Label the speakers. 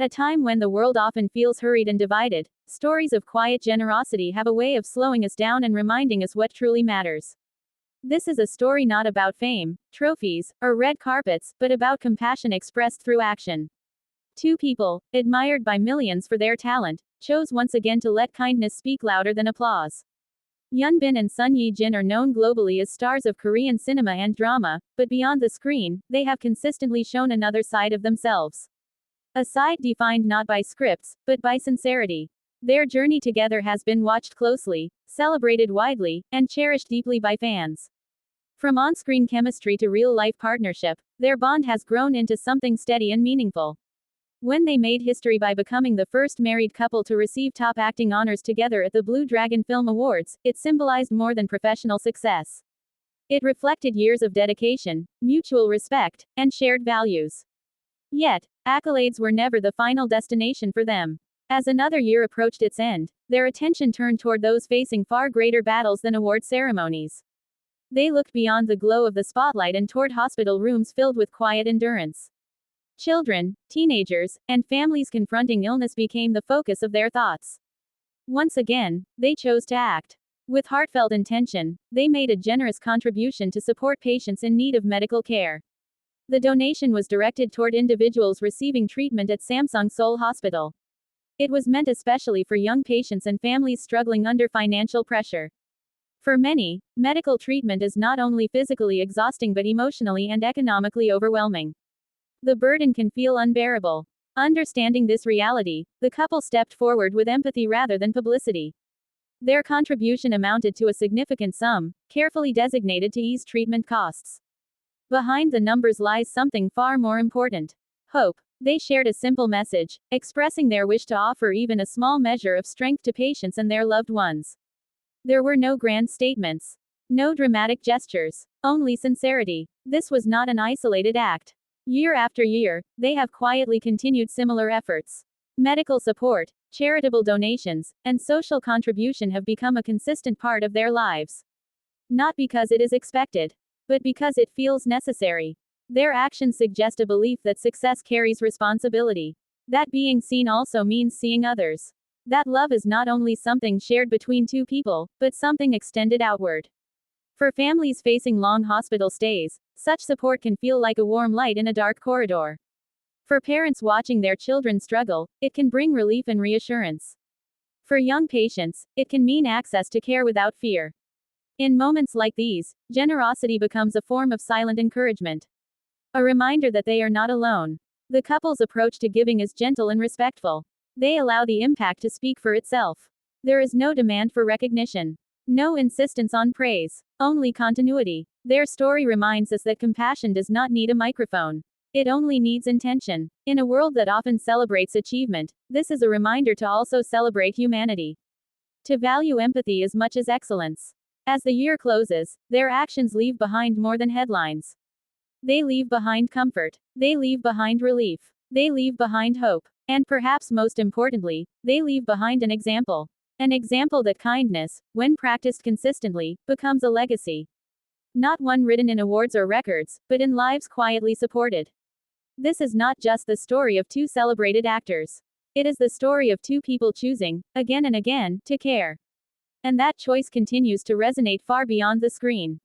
Speaker 1: At a time when the world often feels hurried and divided, stories of quiet generosity have a way of slowing us down and reminding us what truly matters. This is a story not about fame, trophies, or red carpets, but about compassion expressed through action. Two people, admired by millions for their talent, chose once again to let kindness speak louder than applause. Hyun Bin and Sun Ye-jin are known globally as stars of Korean cinema and drama, but beyond the screen, they have consistently shown another side of themselves. A side defined not by scripts, but by sincerity. Their journey together has been watched closely, celebrated widely, and cherished deeply by fans. From on-screen chemistry to real-life partnership, their bond has grown into something steady and meaningful. When they made history by becoming the first married couple to receive top acting honors together at the Blue Dragon Film Awards, it symbolized more than professional success. It reflected years of dedication, mutual respect, and shared values. Yet, accolades were never the final destination for them. As another year approached its end, their attention turned toward those facing far greater battles than award ceremonies. They looked beyond the glow of the spotlight and toward hospital rooms filled with quiet endurance. Children, teenagers, and families confronting illness became the focus of their thoughts. Once again, they chose to act. With heartfelt intention, they made a generous contribution to support patients in need of medical care. The donation was directed toward individuals receiving treatment at Samsung Seoul Hospital. It was meant especially for young patients and families struggling under financial pressure. For many, medical treatment is not only physically exhausting but emotionally and economically overwhelming. The burden can feel unbearable. Understanding this reality, the couple stepped forward with empathy rather than publicity. Their contribution amounted to a significant sum, carefully designated to ease treatment costs. Behind the numbers lies something far more important: hope. They shared a simple message, expressing their wish to offer even a small measure of strength to patients and their loved ones. There were no grand statements, no dramatic gestures, only sincerity. This was not an isolated act. Year after year, they have quietly continued similar efforts. Medical support, charitable donations, and social contribution have become a consistent part of their lives. Not because it is expected, but because it feels necessary. Their actions suggest a belief that success carries responsibility. That being seen also means seeing others. That love is not only something shared between two people, but something extended outward. For families facing long hospital stays, such support can feel like a warm light in a dark corridor. For parents watching their children struggle, it can bring relief and reassurance. For young patients, it can mean access to care without fear. In moments like these, generosity becomes a form of silent encouragement. A reminder that they are not alone. The couple's approach to giving is gentle and respectful. They allow the impact to speak for itself. There is no demand for recognition. No insistence on praise. Only continuity. Their story reminds us that compassion does not need a microphone. It only needs intention. In a world that often celebrates achievement, this is a reminder to also celebrate humanity. To value empathy as much as excellence. As the year closes, their actions leave behind more than headlines. They leave behind comfort. They leave behind relief. They leave behind hope. And perhaps most importantly, they leave behind an example. An example that kindness, when practiced consistently, becomes a legacy. Not one written in awards or records, but in lives quietly supported. This is not just the story of two celebrated actors. It is the story of two people choosing, again and again, to care. And that choice continues to resonate far beyond the screen.